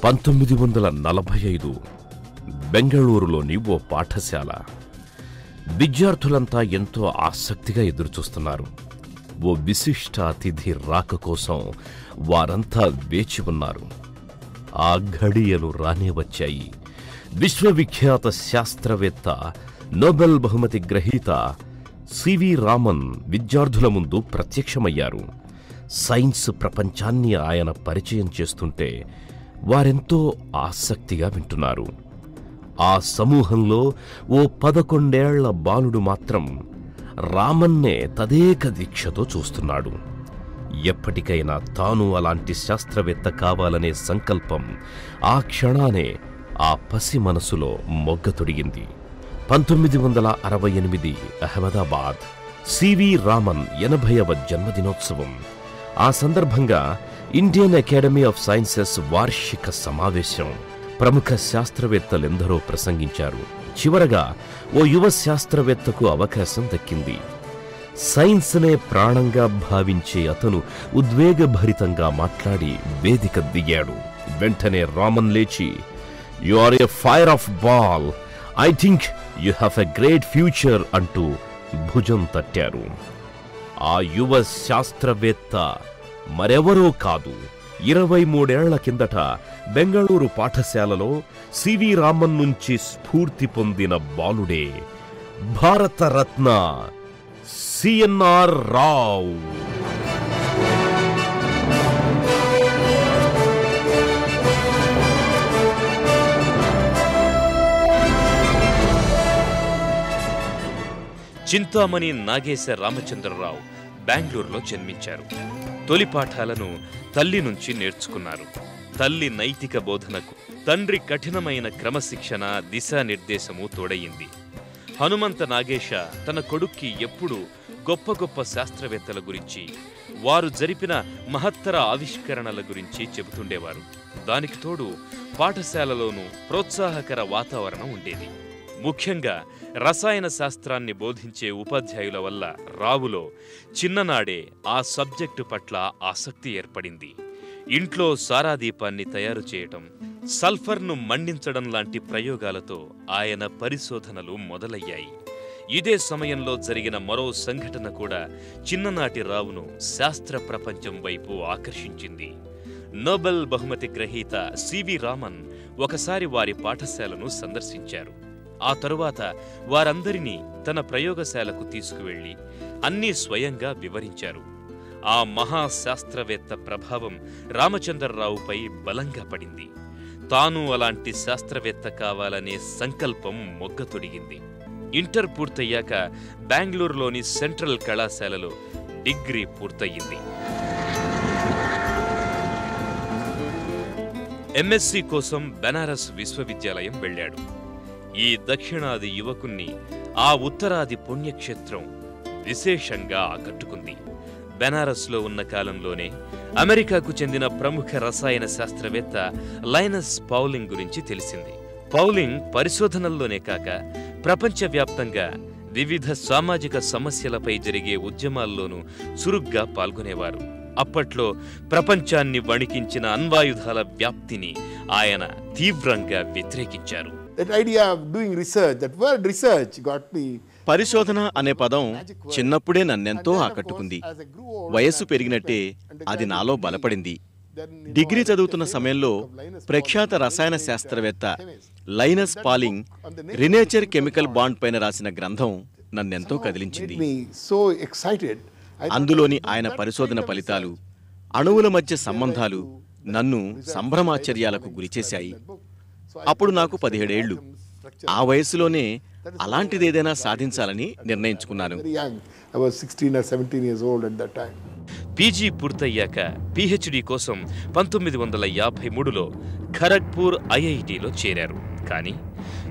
1945 బెంగళూరులోని ఓ పాఠశాల. విద్యార్థులంతా ఎంతో ఆసక్తిగా ఎదురుచూస్తున్నారు. ఓ విశిష్ట అతిథి రాక కోసం వారంతా వేచి ఉన్నారు. ఆ ఘడియలు రానే వచ్చాయి. విశ్వవిఖ్యాత శాస్త్రవేత్త, నోబెల్ బహుమతి గ్రహీత సివి రామన్ విద్యార్థుల ముందు ప్రత్యక్షమయ్యారు. సైన్స్ ప్రపంచాన్ని ఆయన పరిచయం చేస్తుంటే వారెంతో ఆసక్తిగా వింటున్నారు. ఆ సమూహంలో ఓ 11 ఏళ్ల బాలుడు మాత్రం రామన్నే తదేక దీక్షతో చూస్తున్నాడు. ఎప్పటికైనా తాను అలాంటి శాస్త్రవేత్త కావాలనే సంకల్పం ఆ క్షణానే ఆ పసి మనసులో మొగ్గతొడిగింది. 1968 అహ్మదాబాద్, సివి రామన్ 80వ జన్మదినోత్సవం. ఆ సందర్భంగా ఇండియన్ అకాడమీ ఆఫ్ సైన్సెస్ వార్షిక సమావేశం. ప్రముఖ శాస్త్రవేత్తలెందరో ప్రసంగించారు. చివరగా ఓ యువ శాస్త్రవేత్తకు అవకాశం దక్కింది. సైన్స్నే ప్రాణంగా భావించే అతను ఉద్వేగభరితంగా మాట్లాడి వేదిక దిగాడు. వెంటనే రామన్ లేచి, "you are a fire of ball, I think you have a great future" అంటూ భుజం తట్టారు. ఆ యువ శాస్త్రవేత్త మరెవరో కాదు, 23 ఏళ్ల కిందట బెంగళూరు పాఠశాలలో సివి రామన్ నుంచి స్ఫూర్తి పొందిన బాలుడే, భారతరత్న సిఎన్ఆర్ రావ్. చింతామణి నాగేశ రామచంద్రరావు బెంగళూరులో జన్మించారు. తొలి పాఠాలను తల్లి నుంచి నేర్చుకున్నారు. తల్లి నైతిక బోధనకు తండ్రి కఠినమైన క్రమశిక్షణ, దిశానిర్దేశము తోడయింది. హనుమంత నాగేశ తన కొడుక్కి ఎప్పుడూ గొప్ప గొప్ప శాస్త్రవేత్తల గురించి, వారు జరిపిన మహత్తర ఆవిష్కరణల గురించి చెబుతుండేవారు. దానికి తోడు పాఠశాలలోనూ ప్రోత్సాహకర వాతావరణం ఉండేది. ముఖ్యంగా రసాయన శాస్త్రాన్ని బోధించే ఉపాధ్యాయుల వల్ల రావులో చిన్ననాడే ఆ సబ్జెక్టు పట్ల ఆసక్తి ఏర్పడింది. ఇంట్లో సారాదీపాన్ని తయారు చేయటం, సల్ఫర్ను మండించడం లాంటి ప్రయోగాలతో ఆయన పరిశోధనలు మొదలయ్యాయి. ఇదే సమయంలో జరిగిన మరో సంఘటన కూడా చిన్ననాటి రావును శాస్త్ర ప్రపంచం వైపు ఆకర్షించింది. నోబెల్ బహుమతి గ్రహీత సివి రామన్ ఒకసారి వారి పాఠశాలను సందర్శించారు. ఆ తరువాత వారందరినీ తన ప్రయోగశాలకు తీసుకువెళ్లి అన్నీ స్వయంగా వివరించారు. ఆ మహాశాస్త్రవేత్త ప్రభావం రామచంద్రరావుపై బలంగా పడింది. తాను అలాంటి శాస్త్రవేత్త కావాలనే సంకల్పం మొగ్గతొడిగింది. ఇంటర్ పూర్తయ్యాక బెంగళూరులోని సెంట్రల్ కళాశాలలో డిగ్రీ పూర్తయింది. ఎంఎస్సి కోసం బెనారస్ విశ్వవిద్యాలయం వెళ్ళాడు. ఈ దక్షిణాది యువకుణ్ణి ఆ ఉత్తరాది పుణ్యక్షేత్రం విశేషంగా ఆకట్టుకుంది. బెనారస్లో ఉన్న కాలంలోనే అమెరికాకు చెందిన ప్రముఖ రసాయన శాస్త్రవేత్త లైనస్ పౌలింగ్ గురించి తెలిసింది. పౌలింగ్ పరిశోధనల్లోనే కాక ప్రపంచవ్యాప్తంగా వివిధ సామాజిక సమస్యలపై జరిగే ఉద్యమాల్లోనూ చురుగ్గా పాల్గొనేవారు. అప్పట్లో ప్రపంచాన్ని వణికించిన అణ్వాయుధాల వ్యాప్తిని ఆయన తీవ్రంగా వ్యతిరేకించారు. పరిశోధన అనే పదం చిన్నప్పుడే నన్నెంతో ఆకట్టుకుంది. వయస్సు పెరిగినట్టే అది నాలో బలపడింది. డిగ్రీ చదువుతున్న సమయంలో ప్రఖ్యాత రసాయన శాస్త్రవేత్త లైనస్ పాలింగ్ రినేచర్ కెమికల్ బాండ్ పైన రాసిన గ్రంథం నన్నెంతో కదిలించింది. అందులోని ఆయన పరిశోధన ఫలితాలు, అణువుల మధ్య సంబంధాలు నన్ను సంభ్రమాశ్చర్యాలకు గురిచేశాయి. అప్పుడు నాకు 17 ఏళ్లు. ఆ వయసులోనే అలాంటిదేదైనా సాధించాలని నిర్ణయించుకున్నాను. పీజీ పూర్తయ్యాక పీహెచ్డీ కోసం 1953లో ఖరగ్పూర్ ఐఐటిలో చేరారు. కానీ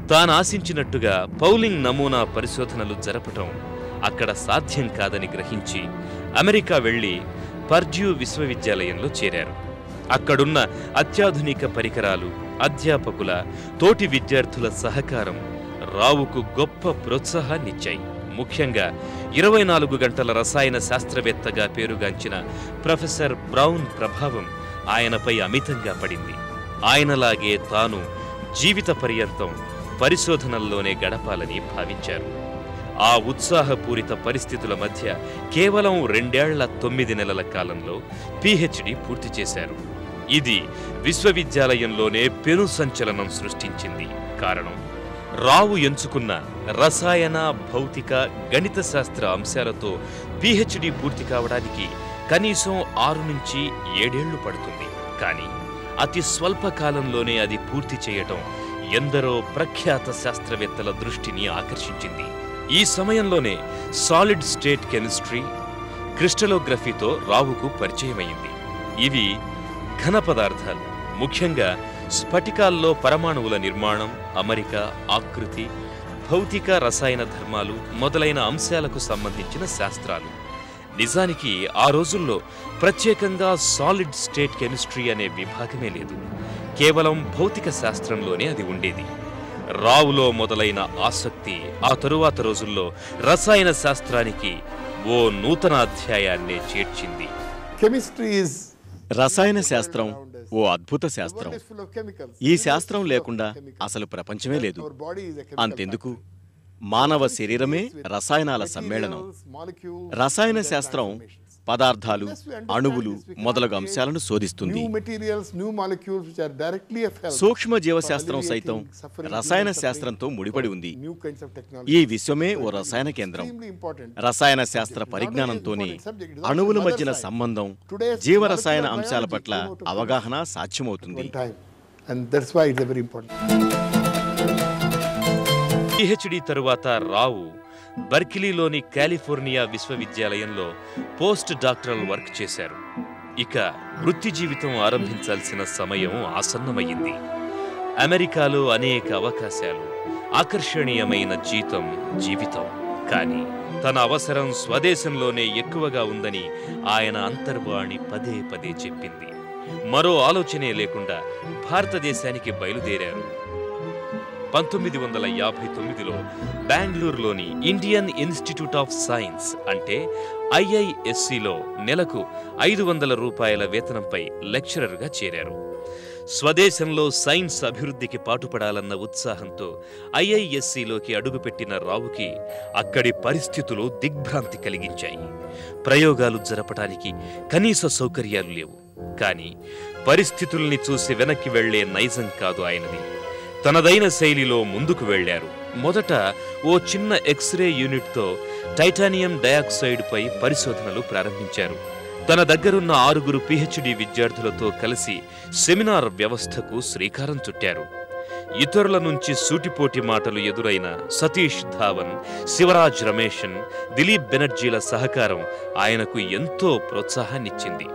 తాను ఆశించినట్టుగా పౌలింగ్ నమూనా పరిశోధనలు జరపటం అక్కడ సాధ్యం కాదని గ్రహించి అమెరికా వెళ్లి పర్డ్యూ విశ్వవిద్యాలయంలో చేరారు. అక్కడున్న అత్యాధునిక పరికరాలు, అధ్యాపకుల, తోటి విద్యార్థుల సహకారం రావుకు గొప్ప ప్రోత్సాహాన్నిచ్చాయి. ముఖ్యంగా 24 గంటల రసాయన శాస్త్రవేత్తగా పేరుగాంచిన ప్రొఫెసర్ బ్రౌన్ ప్రభావం ఆయనపై అమితంగా పడింది. ఆయనలాగే తాను జీవిత పర్యంతం పరిశోధనల్లోనే గడపాలని భావించారు. ఆ ఉత్సాహపూరిత పరిస్థితుల మధ్య కేవలం 2 ఏళ్ల 9 నెలల కాలంలో PhD పూర్తి చేశారు. ఇది విశ్వవిద్యాలయంలోనే పెను సంచలనం సృష్టించింది. కారణం, రావు ఎంచుకున్న రసాయన, భౌతిక, గణిత శాస్త్ర అంశాలతో PhD పూర్తి కావడానికి కనీసం 6 నుంచి 7 ఏళ్లు పడుతుంది. కానీ అతి స్వల్ప కాలంలోనే అది పూర్తి చేయటం ఎందరో ప్రఖ్యాత శాస్త్రవేత్తల దృష్టిని ఆకర్షించింది. ఈ సమయంలోనే సాలిడ్ స్టేట్ కెమిస్ట్రీ, క్రిస్టలోగ్రఫీతో రావుకు పరిచయమైంది. ఇవి ఘన పదార్థాలు, ముఖ్యంగా స్ఫటికాల్లో పరమాణువుల నిర్మాణం, అమరిక, ఆకృతి, భౌతిక రసాయన ధర్మాలు మొదలైన అంశాలకు సంబంధించిన శాస్త్రాలు. నిజానికి ఆ రోజుల్లో ప్రత్యేకంగా సాలిడ్ స్టేట్ కెమిస్ట్రీ అనే విభాగమే లేదు. కేవలం భౌతిక శాస్త్రంలోనే అది ఉండేది. రావులో మొదలైన ఆసక్తి ఆ తరువాత రోజుల్లో రసాయన శాస్త్రానికి ఓ నూతన అధ్యాయాన్నే చేర్చింది. రసాయన శాస్త్రం ఓ అద్భుత శాస్త్రం. ఈ శాస్త్రం లేకుండా అసలు ప్రపంచమే లేదు. అంతెందుకు, మానవ శరీరమే రసాయనాల సమ్మేళనం. రసాయన శాస్త్రం పదార్థాలు, అణువులు మొదలగు అంశాలను శోధిస్తుంది. సూక్ష్మ జీవశాస్త్రం సైతం రసాయన శాస్త్రంతో ముడిపడి ఉంది. ఈ విశ్వమే ఓ రసాయన కేంద్రం. రసాయన శాస్త్ర పరిజ్ఞానంతోనే అణువుల మధ్యన సంబంధం, జీవరసాయన అంశాల పట్ల అవగాహన సాధ్యమవుతుంది. PhD తరువాత రావు బర్కిలీలోని కాలిఫోర్నియా విశ్వవిద్యాలయంలో పోస్ట్ డాక్టరల్ వర్క్ చేశారు. ఇక వృత్తి జీవితం ఆరంభించాల్సిన సమయం ఆసన్నమయ్యింది. అమెరికాలో అనేక అవకాశాలు, ఆకర్షణీయమైన జీవితం. కానీ తన అవసరం స్వదేశంలోనే ఎక్కువగా ఉందని ఆయన అంతర్వాణి పదే పదే చెప్పింది. మరో ఆలోచనే లేకుండా భారతదేశానికి బయలుదేరారు. 1959లో బెంగళూరులోని ఇండియన్ ఇన్స్టిట్యూట్ ఆఫ్ సైన్స్ అంటే IIScలో నెలకు 500 రూపాయల వేతనంపై లెక్చరర్గా చేరారు. స్వదేశంలో సైన్స్ అభివృద్ధికి పాటుపడాలన్న ఉత్సాహంతో IIScలోకి అడుగుపెట్టిన రావుకి అక్కడి పరిస్థితులు దిగ్భ్రాంతి కలిగించాయి. ప్రయోగాలు జరపడానికి కనీస సౌకర్యాలు లేవు. కానీ పరిస్థితుల్ని చూసి వెనక్కి వెళ్లే నైజం కాదు ఆయనది. తనదైన శైలిలో ముందుకు వెళ్లారు. మొదట ఓ చిన్న ఎక్స్రే యూనిట్తో టైటానియం డయాక్సైడ్ పై పరిశోధనలు ప్రారంభించారు. తన దగ్గరున్న 6 PhD విద్యార్థులతో కలిసి సెమినార్ వ్యవస్థకు శ్రీకారం చుట్టారు. ఇతరుల నుంచి సూటిపోటి మాటలు ఎదురైన సతీష్ ధావన్, శివరాజ్ రమేషన్, దిలీప్ బెనర్జీల సహకారం ఆయనకు ఎంతో ప్రోత్సాహాన్నిచ్చింది.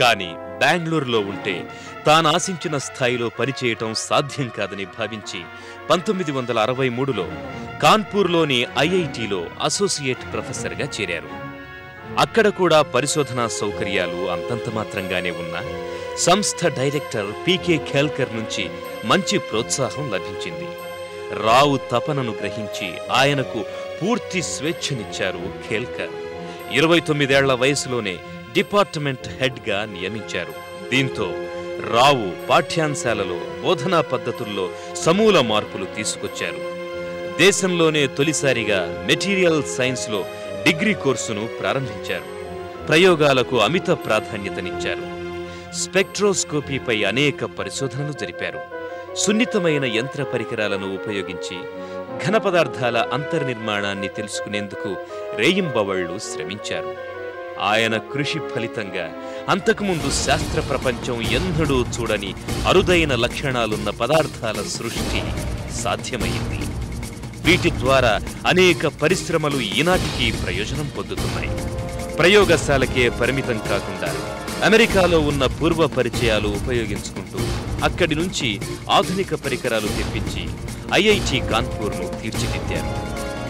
కానీ బెంగళూరులో ఉంటే తానాశించిన స్థాయిలో పనిచేయటం సాధ్యం కాదని భావించి 1963లో కాన్పూర్లోని IITలో అసోసియేట్ ప్రొఫెసర్గా చేరారు. అక్కడ కూడా పరిశోధనా సౌకర్యాలు అంతంత మాత్రంగానే ఉన్నా సంస్థ డైరెక్టర్ PK ఖేల్కర్ నుంచి మంచి ప్రోత్సాహం లభించింది. రావు తపనను గ్రహించి ఆయనకు పూర్తి స్వేచ్ఛనిచ్చారు ఖేల్కర్. 29 ఏళ్ల వయసులోనే డిపార్ట్మెంట్ హెడ్గా నియమించారు. దీంతో రావు పాఠ్యాంశాలలో, బోధనా పద్ధతుల్లో సమూల మార్పులు తీసుకొచ్చారు. దేశంలోనే తొలిసారిగా మెటీరియల్ సైన్స్లో డిగ్రీ కోర్సును ప్రారంభించారు. ప్రయోగాలకు అమిత ప్రాధాన్యతనిచ్చారు. స్పెక్ట్రోస్కోపీపై అనేక పరిశోధనలు జరిపారు. సున్నితమైన యంత్ర పరికరాలను ఉపయోగించి ఘన పదార్థాల అంతర్నిర్మాణాన్ని తెలుసుకునేందుకు రేయింబవళ్లు శ్రమించారు. ఆయన కృషి ఫలితంగా అంతకుముందు శాస్త్ర ప్రపంచం ఎన్నడూ చూడని అరుదైన లక్షణాలున్న పదార్థాల సృష్టి సాధ్యమైంది. వీటి ద్వారా అనేక పరిశ్రమలు ఈనాటికి ప్రయోజనం పొందుతున్నాయి. ప్రయోగశాలకే పరిమితం కాకుండా అమెరికాలో ఉన్న పూర్వ పరిచయాలు ఉపయోగించుకుంటూ అక్కడి నుంచి ఆధునిక పరికరాలు తెప్పించి IIT కాన్పూర్ను తీర్చిదిద్దారు.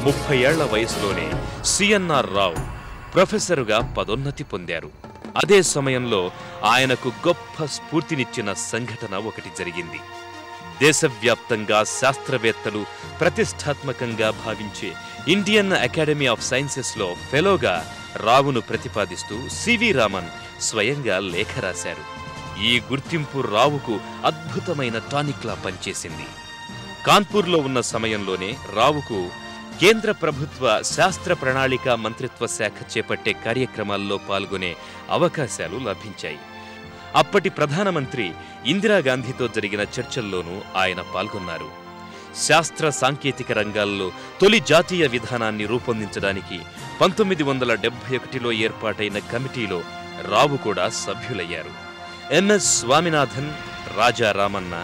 30 ఏళ్ల వయసులోనే CNR రావు ప్రొఫెసరుగా పదోన్నతి పొందారు. అదే సమయంలో ఆయనకు గొప్ప స్ఫూర్తినిచ్చిన సంఘటన ఒకటి జరిగింది. దేశవ్యాప్తంగా శాస్త్రవేత్తలు ప్రతిష్టాత్మకంగా భావించే ఇండియన్ అకాడమీ ఆఫ్ సైన్సెస్లో ఫెలోగా రావును ప్రతిపాదిస్తూ CV రామన్ స్వయంగా లేఖ రాశారు. ఈ గుర్తింపు రావుకు అద్భుతమైన టానిక్లా పనిచేసింది. కాన్పూర్లో ఉన్న సమయంలోనే రావుకు కేంద్ర ప్రభుత్వ శాస్త్ర ప్రణాళిక మంత్రిత్వ శాఖ చేపట్టే కార్యక్రమాల్లో పాల్గొనే అవకాశాలు లభించాయి. అప్పటి ప్రధానమంత్రి ఇందిరాగాంధీతో జరిగిన చర్చల్లోనూ ఆయన పాల్గొన్నారు. శాస్త్ర సాంకేతిక రంగాల్లో తొలి జాతీయ విధానాన్ని రూపొందించడానికి 1971లో ఏర్పాటైన కమిటీలో రావు కూడా సభ్యులయ్యారు. ఎంఎస్ స్వామినాథన్, రాజా రామన్న,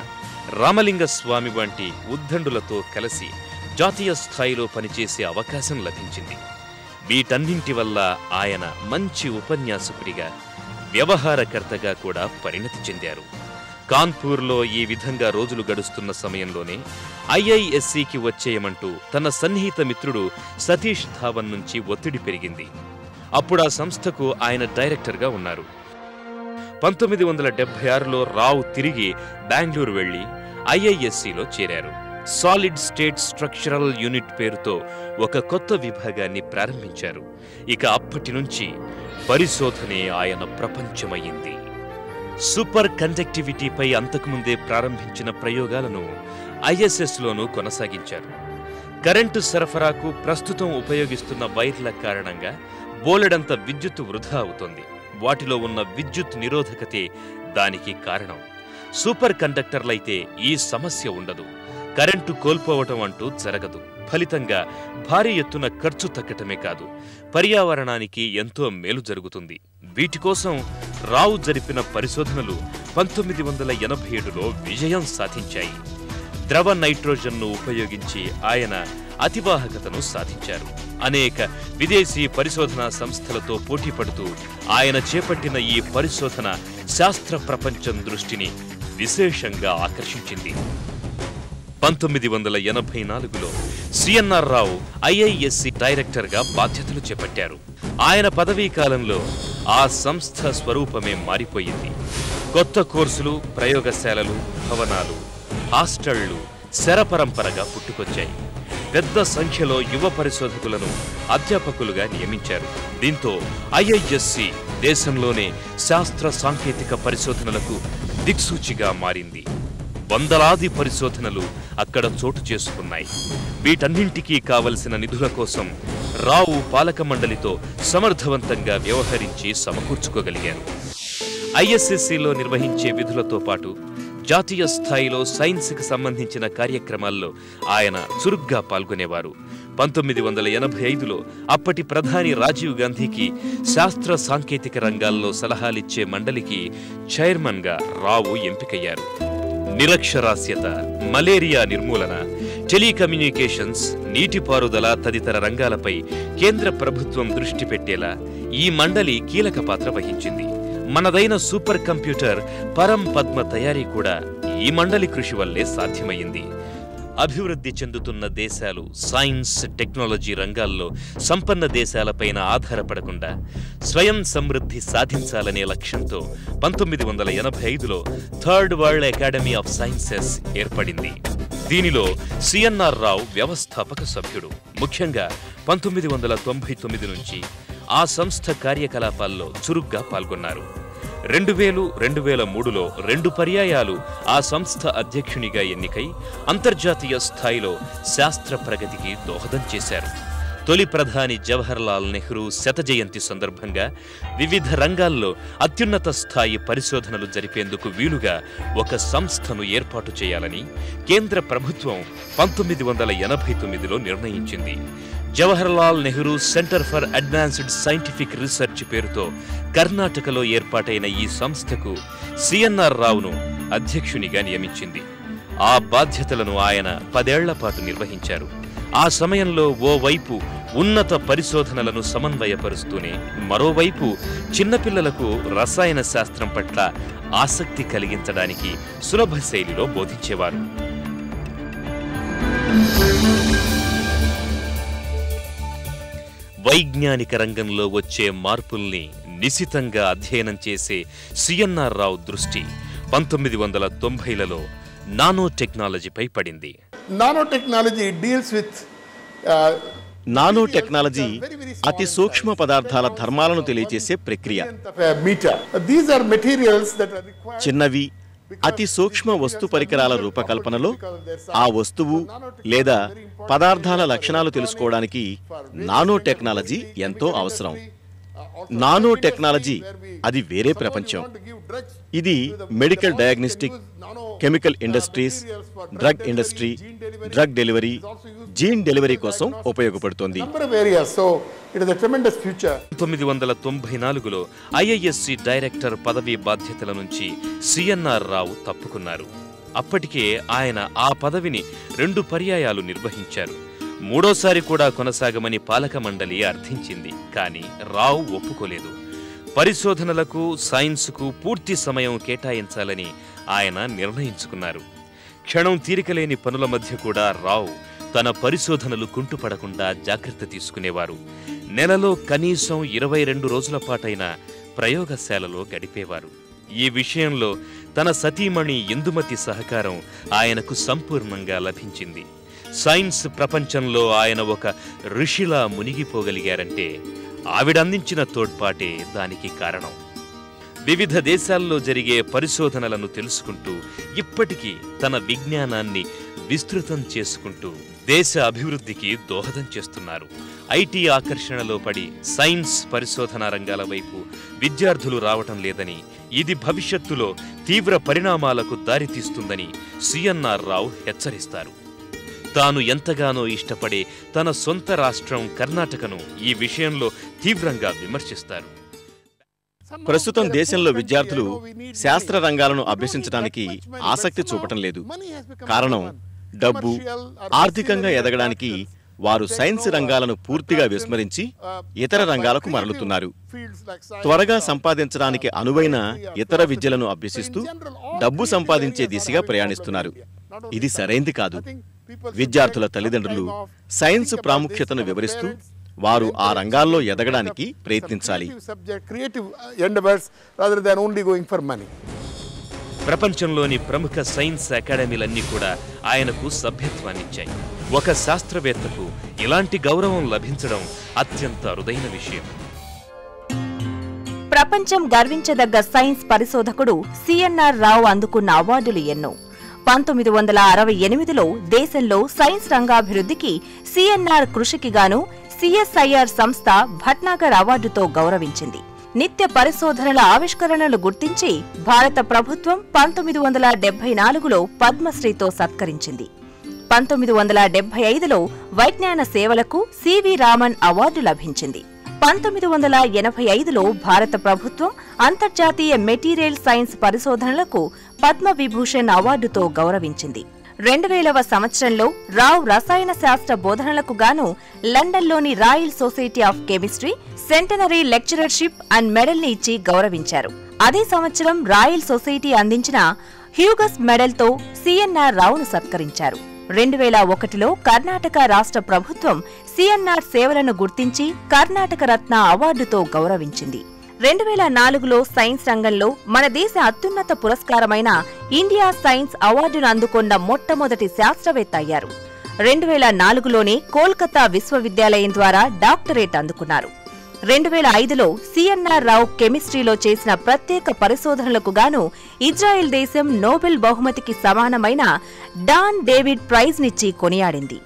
రామలింగ స్వామి వంటి ఉద్దండులతో కలిసి జాతీయ స్థాయిలో పనిచేసే అవకాశం లభించింది. వీటన్నింటి వల్ల ఆయన మంచి ఉపన్యాసకుడిగా, వ్యవహారకర్తగా కూడా పరిణతి చెందారు. కాన్పూర్లో ఈ విధంగా రోజులు గడుస్తున్న సమయంలోనే ఐఐఎస్సికి వచ్చేయమంటూ తన సన్నిహిత మిత్రుడు సతీష్ ధావన్ నుంచి ఒత్తిడి పెరిగింది. అప్పుడు ఆ సంస్థకు ఆయన డైరెక్టర్గా ఉన్నారు. 1976లో రావు తిరిగి బెంగళూరు వెళ్లి ఐఐఎస్సిలో చేరారు. సాలిడ్ స్టేట్ స్ట్రక్చరల్ యూనిట్ పేరుతో ఒక కొత్త విభాగాన్ని ప్రారంభించారు. ఇక అప్పటి నుంచి పరిశోధనే ఆయన ప్రపంచమయ్యింది. సూపర్ కండక్టివిటీపై అంతకుముందే ప్రారంభించిన ప్రయోగాలను ఐఎస్ఎస్లోనూ కొనసాగించారు. కరెంటు సరఫరాకు ప్రస్తుతం ఉపయోగిస్తున్న వైర్ల కారణంగా బోలెడంత విద్యుత్తు వృధా అవుతోంది. వాటిలో ఉన్న విద్యుత్ నిరోధకతే దానికి కారణం. సూపర్ కండక్టర్లైతే ఈ సమస్య ఉండదు, కరెంటు కోల్పోవటం అంటూ జరగదు. ఫలితంగా భారీ ఎత్తున ఖర్చు తగ్గటమే కాదు, పర్యావరణానికి ఎంతో మేలు జరుగుతుంది. వీటి కోసం రావు జరిపిన పరిశోధనలు 1987లో విజయం సాధించాయి. ద్రవ నైట్రోజన్ను ఉపయోగించి ఆయన అతివాహకతను సాధించారు. అనేక విదేశీ పరిశోధనా సంస్థలతో పోటీపడుతూ ఆయన చేపట్టిన ఈ పరిశోధన శాస్త్ర ప్రపంచం దృష్టిని విశేషంగా ఆకర్షించింది. 1984లో సిఎన్ఆర్ రావు ఐఐఎస్సి డైరెక్టర్గా బాధ్యతలు చేపట్టారు. ఆయన పదవీ కాలంలో ఆ సంస్థ స్వరూపమే మారిపోయింది. కొత్త కోర్సులు, ప్రయోగశాలలు, భవనాలు, హాస్టళ్లు శరపరంపరగా పుట్టుకొచ్చాయి. పెద్ద సంఖ్యలో యువ పరిశోధకులను అధ్యాపకులుగా నియమించారు. దీంతో ఐఐఎస్సి దేశంలోనే శాస్త్ర సాంకేతిక పరిశోధనలకు దిక్సూచిగా మారింది. వందలాది పరిశోధనలు అక్కడ చోటు చేసుకున్నాయి. వీటన్నింటికీ కావలసిన నిధుల కోసం రావు పాలక మండలితో సమర్థవంతంగా వ్యవహరించి సమకూర్చుకోగలిగారు. ఐఎస్ఎస్సిలో నిర్వహించే విధులతో పాటు జాతీయ స్థాయిలో సైన్స్కి సంబంధించిన కార్యక్రమాల్లో ఆయన చురుగ్గా పాల్గొనేవారు. 1985లో అప్పటి ప్రధాని రాజీవ్ గాంధీకి శాస్త్ర సాంకేతిక రంగాల్లో సలహాలిచ్చే మండలికి చైర్మన్గా రావు ఎంపికయ్యారు. నిరక్షరాస్యత, మలేరియా నిర్మూలన, టెలికమ్యూనికేషన్స్, నీటిపారుదల తదితర రంగాలపై కేంద్ర ప్రభుత్వం దృష్టి పెట్టేలా ఈ మండలి కీలక పాత్ర వహించింది. మనదైన సూపర్ కంప్యూటర్ పరం పద్మ తయారీ కూడా ఈ మండలి కృషి వల్లే సాధ్యమైంది. అభివృద్ధి చెందుతున్న దేశాలు సైన్స్, టెక్నాలజీ రంగాల్లో సంపన్న దేశాలపైన ఆధారపడకుండా స్వయం సమృద్ధి సాధించాలనే లక్ష్యంతో 1985లో third world academy of sciences ఏర్పడింది. దీనిలో సిఎన్ఆర్ రావు వ్యవస్థాపక సభ్యుడు. ముఖ్యంగా 1999 నుంచి ఆ సంస్థ కార్యకలాపాల్లో చురుగ్గా పాల్గొన్నారు. 2000-2003లో 2 పర్యాయాలు ఆ సంస్థ అధ్యక్షునిగా ఎన్నికై అంతర్జాతీయ స్థాయిలో శాస్త్ర ప్రగతికి దోహదం చేశారు. తొలి ప్రధాని జవహర్లాల్ నెహ్రూ శత జయంతి సందర్భంగా వివిధ రంగాల్లో అత్యున్నత స్థాయి పరిశోధనలు జరిపేందుకు వీలుగా ఒక సంస్థను ఏర్పాటు చేయాలని కేంద్ర ప్రభుత్వం 1989లో నిర్ణయించింది. Jawaharlal Nehru centre for advanced scientific research పేరుతో కర్ణాటకలో ఏర్పాటైన ఈ సంస్థకు సిఎన్ఆర్ రావును అధ్యక్షునిగా నియమించింది. ఆ బాధ్యతలను ఆయన 10 ఏళ్ల పాటు నిర్వహించారు. ఆ సమయంలో ఓవైపు ఉన్నత పరిశోధనలను సమన్వయపరుస్తూనే మరోవైపు చిన్నపిల్లలకు రసాయన శాస్త్రం పట్ల ఆసక్తి కలిగించడానికి సులభ శైలిలో బోధించేవారు. వైజ్ఞానిక రంగంలో వచ్చే మార్పుల్ని నిశితంగా అధ్యయనం చేసే సిఎన్ఆర్ రావు దృష్టి 1990లలో నానో టెక్నాలజీపై పడింది. Nanotechnology deals with nano technology అతి సూక్ష్మ పదార్థాల ధర్మాలను తెలియజేసే ప్రక్రియ. చిన్నవి అతి సూక్ష్మ వస్తు పరికరాల రూపకల్పనలో ఆ వస్తువు లేదా పదార్థాల లక్షణాలు తెలుసుకోవడానికి నానో టెక్నాలజీ ఎంతో అవసరం. నానో టెక్నాలజీ అది వేరే ప్రపంచం. ఇది medical diagnostic, chemical industries, drug industry, drug delivery, gene delivery కోసం ఉపయోగపడుతోంది. 1994లో ఐఐఎస్సి డైరెక్టర్ పదవీ బాధ్యతల నుంచి సిఎన్ఆర్ రావు తప్పుకున్నారు. అప్పటికే ఆయన ఆ పదవిని 2 పర్యాయాలు నిర్వహించారు. మూడోసారి కూడా కొనసాగమని పాలక మండలి అర్థించింది. కానీ రావు ఒప్పుకోలేదు. పరిశోధనలకు, సైన్స్కు పూర్తి సమయం కేటాయించాలని ఆయన నిర్ణయించుకున్నారు. క్షణం తీరికలేని పనుల మధ్య కూడా రావు తన పరిశోధనలు కుంటుపడకుండా జాగ్రత్త తీసుకునేవారు. నెలలో కనీసం 22 రోజుల పాటైన ప్రయోగశాలలో గడిపేవారు. ఈ విషయంలో తన సతీమణి ఇందుమతి సహకారం ఆయనకు సంపూర్ణంగా లభించింది. సైన్స్ ప్రపంచంలో ఆయన ఒక ఋషిలా మునిగిపోగలిగారంటే ఆవిడందించిన తోడ్పాటే దానికి కారణం. వివిధ దేశాల్లో జరిగే పరిశోధనలను తెలుసుకుంటూ ఇప్పటికీ తన విజ్ఞానాన్ని విస్తృతం చేసుకుంటూ దేశ అభివృద్ధికి దోహదం చేస్తున్నారు. ఐటీ ఆకర్షణలో పడి సైన్స్ పరిశోధనా రంగాల వైపు విద్యార్థులు రావటం లేదని, ఇది భవిష్యత్తులో తీవ్ర పరిణామాలకు దారితీస్తుందని సిఎన్ఆర్ రావు హెచ్చరిస్తారు. తాను ఎంతగానో ఇష్టపడే తన సొంత రాష్ట్రం కర్ణాటకను ఈ విషయంలో తీవ్రంగా విమర్శిస్తారు. ప్రస్తుతం దేశంలో విద్యార్థులు శాస్త్ర రంగాలను అభ్యసించడానికి ఆసక్తి చూపటం లేదు. కారణం డబ్బు. ఆర్థికంగా ఎదగడానికి వారు సైన్స్ రంగాలను పూర్తిగా విస్మరించి ఇతర రంగాలకు మరలుతున్నారు. త్వరగా సంపాదించడానికి అనువైన ఇతర విద్యలను అభ్యసిస్తూ డబ్బు సంపాదించే దిశగా ప్రయాణిస్తున్నారు. ఇది సరైంది కాదు. విద్యార్థుల తల్లిదండ్రులు సైన్స్ ప్రాముఖ్యతను వివరిస్తూ వారు ఆ రంగాల్లో ఎదగడానికి ప్రయత్నించాలి. ప్రపంచంలోని ప్రముఖ సైన్స్ అకాడమీలన్నీ కూడా ఆయనకు సభ్యత్వాన్నిచ్చాయి. ఒక శాస్త్రవేత్తకు ఇలాంటి గౌరవం లభించడం అత్యంత అరుదైన విషయం. ప్రపంచం గర్వించదగ్గ సైన్స్ పరిశోధకుడు సిఎన్ఆర్ రావు అందుకున్న అవార్డులు ఎన్నో. 1968లో దేశంలో సైన్స్ రంగాభివృద్ధికి సిఎన్ఆర్ కృషికి గాను సిఎస్ఐఆర్ సంస్థ భట్నాగర్ అవార్డుతో గౌరవించింది. నిత్య పరిశోధనల ఆవిష్కరణలు గుర్తించి భారత ప్రభుత్వం 1974లో పద్మశ్రీతో సత్కరించింది. 1975లో వైజ్ఞాన సేవలకు సివి రామన్ అవార్డు లభించింది. 1985లో భారత ప్రభుత్వం అంతర్జాతీయ మెటీరియల్ సైన్స్ పరిశోధనలకు పద్మవిభూషణ్ అవార్డుతో గౌరవించింది. 2000వ సంవత్సరంలో రావ్ రసాయన శాస్త్ర బోధనలకు గాను లండన్లోని royal society of chemistry centenary lectureship and మెడల్ని ఇచ్చి గౌరవించారు. అదే సంవత్సరం రాయల్ సొసైటీ అందించిన హ్యూగస్ మెడల్తో సిఎన్ఆర్ రావును సత్కరించారు. 2001లో కర్ణాటక రాష్ట్ర ప్రభుత్వం సిఎన్ఆర్ సేవలను గుర్తించి కర్ణాటక రత్న అవార్డుతో గౌరవించింది. 2004లో సైన్స్ రంగంలో మన దేశ అత్యున్నత పురస్కారమైన ఇండియా సైన్స్ అవార్డును అందుకున్న మొట్టమొదటి శాస్త్రవేత్త అయ్యారు. 2004లోనే కోల్కతా విశ్వవిద్యాలయం ద్వారా డాక్టరేట్ అందుకున్నారు. 2005లో సిఎన్ఆర్ రావు కెమిస్ట్రీలో చేసిన ప్రత్యేక పరిశోధనలకు గాను ఇజ్రాయెల్ దేశం నోబెల్ బహుమతికి సమానమైన డాన్ డేవిడ్ ప్రైజ్ నిచ్చి కొనియాడింది.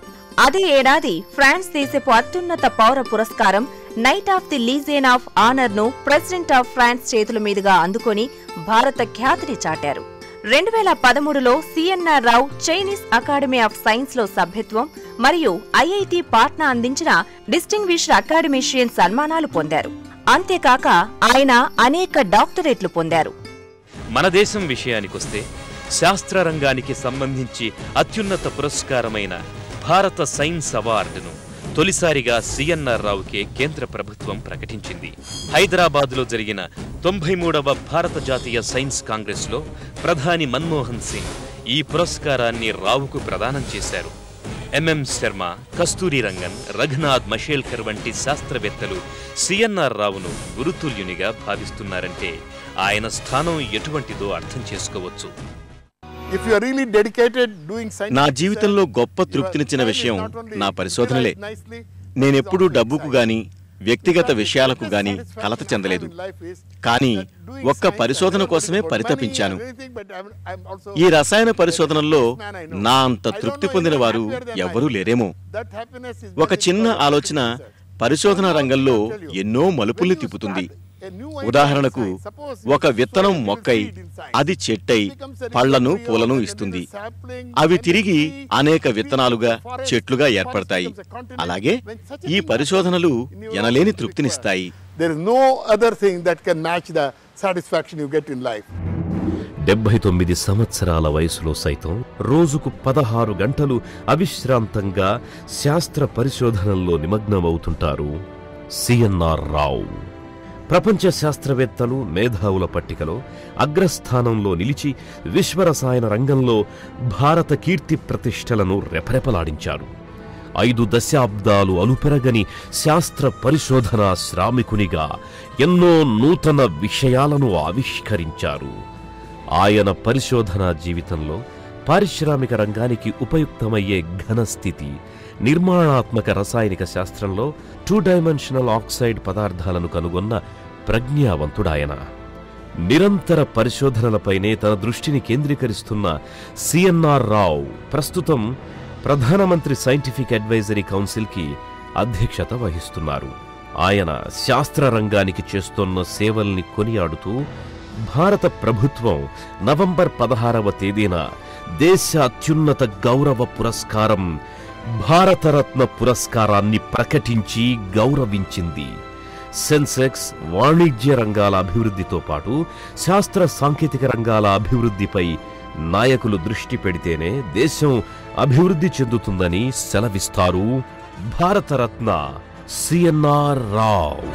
అదే ఏడాది ఫ్రాన్స్ దేశపు అత్యున్నత పౌర పురస్కారం knight of the legion of honour ను ప్రెసిడెంట్ ఆఫ్ ఫ్రాన్స్ చేతుల మీదుగా అందుకొని భారత ఖ్యాతిని చాటారు. 2013లో CNR Rao Chinese academy of science లో సభ్యత్వం మరియు ఐఐటి పాట్నా అందించిన డిస్టింగ్విష్డ్ అకాడమీషియన్ సన్మానాలు పొందారు. అంతేకాక ఆయన అనేక డాక్టరేట్లు పొందారు. మన దేశం విషయానికొస్తే శాస్త్ర రంగానికి సంబంధించి అత్యున్నత పురస్కారమైన భారత సైన్స్ అవార్డును తొలిసారిగా సిఎన్ఆర్ రావుకే కేంద్ర ప్రభుత్వం ప్రకటించింది. హైదరాబాద్లో జరిగిన 93వ భారత జాతీయ సైన్స్ కాంగ్రెస్లో ప్రధాని మన్మోహన్ సింగ్ ఈ పురస్కారాన్ని రావుకు ప్రదానం చేశారు. ఎంఎం శర్మ, కస్తూరి రంగన్, రఘునాథ్ మషేల్కర్ వంటి శాస్త్రవేత్తలు సిఎన్ఆర్ రావును గురుతుల్యునిగా భావిస్తున్నారంటే ఆయన స్థానం ఎటువంటిదో అర్థం చేసుకోవచ్చు. నా జీవితంలో గొప్ప తృప్తినిచ్చిన విషయం నా పరిశోధనలే. నేనెప్పుడూ డబ్బుకు గాని వ్యక్తిగత విషయాలకు గాని కలత చెందలేదు. కానీ ఒక్క పరిశోధన కోసమే పరితపించాను. ఈ రసాయన పరిశోధనల్లో నా అంత తృప్తి పొందిన వారు ఎవ్వరూ లేరేమో. ఒక చిన్న ఆలోచన పరిశోధన రంగంలో ఎన్నో మలుపుల్ని తిప్పుతుంది. ఉదాహరణకు, ఒక విత్తనం మొక్కై అది చెట్టై పళ్లను పూలను ఇస్తుంది. అవి తిరిగి అనేక విత్తనాలుగా చెట్లుగా ఏర్పడతాయి. అలాగే ఈ పరిశోధనలు ఎనలేని తృప్తినిస్తాయి. 79 సంవత్సరాల వయసులో సైతం రోజుకు 16 గంటలు అవిశ్రాంతంగా శాస్త్ర పరిశోధనల్లో నిమగ్నమవుతుంటారు సిఎన్ఆర్ రావు. ప్రపంచ శాస్త్రవేత్తలు, మేధావుల పట్టికలో అగ్రస్థానంలో నిలిచి విశ్వరసాయన రంగంలో భారత కీర్తి ప్రతిష్టలను రెపరెపలాడించారు. 5 దశాబ్దాలు అలుపెరగని శాస్త్ర పరిశోధన శ్రామికునిగా ఎన్నో నూతన విషయాలను ఆవిష్కరించారు. ఆయన పరిశోధనా జీవితంలో పారిశ్రామిక రంగానికి ఉపయుక్తమయ్యే ఘనస్థితి, నిర్మాణాత్మక రసాయనిక శాస్త్రంలో 2 డైమెన్షనల్ ఆక్సైడ్ పదార్థాలను కనుగొన్న ప్రజ్ఞావంతుడాయన. నిరంతర పరిశోధనలపైనే తన దృష్టిని కేంద్రీకరిస్తున్న సిఎన్ఆర్ రావు ప్రస్తుతం ప్రధానమంత్రి సైంటిఫిక్ అడ్వైజరీ కౌన్సిల్కి అధ్యక్షత వహిస్తున్నారు. ఆయన శాస్త్ర రంగానికి చేస్తున్న సేవల్ని కొనియాడుతూ భారత ప్రభుత్వం నవంబర్ 16వ తేదీన దేశ అత్యున్నత గౌరవ పురస్కారం భారతరత్న పురస్కారాన్ని ప్రకటించి గౌరవించింది. సెన్సెక్స్, వాణిజ్య రంగాల అభివృద్ధితో పాటు శాస్త్ర సాంకేతిక రంగాల అభివృద్ధిపై నాయకులు దృష్టి పెడితేనే దేశం అభివృద్ధి చెందుతుందని సెలవిస్తారు భారతరత్న సిఎన్ఆర్ రావు.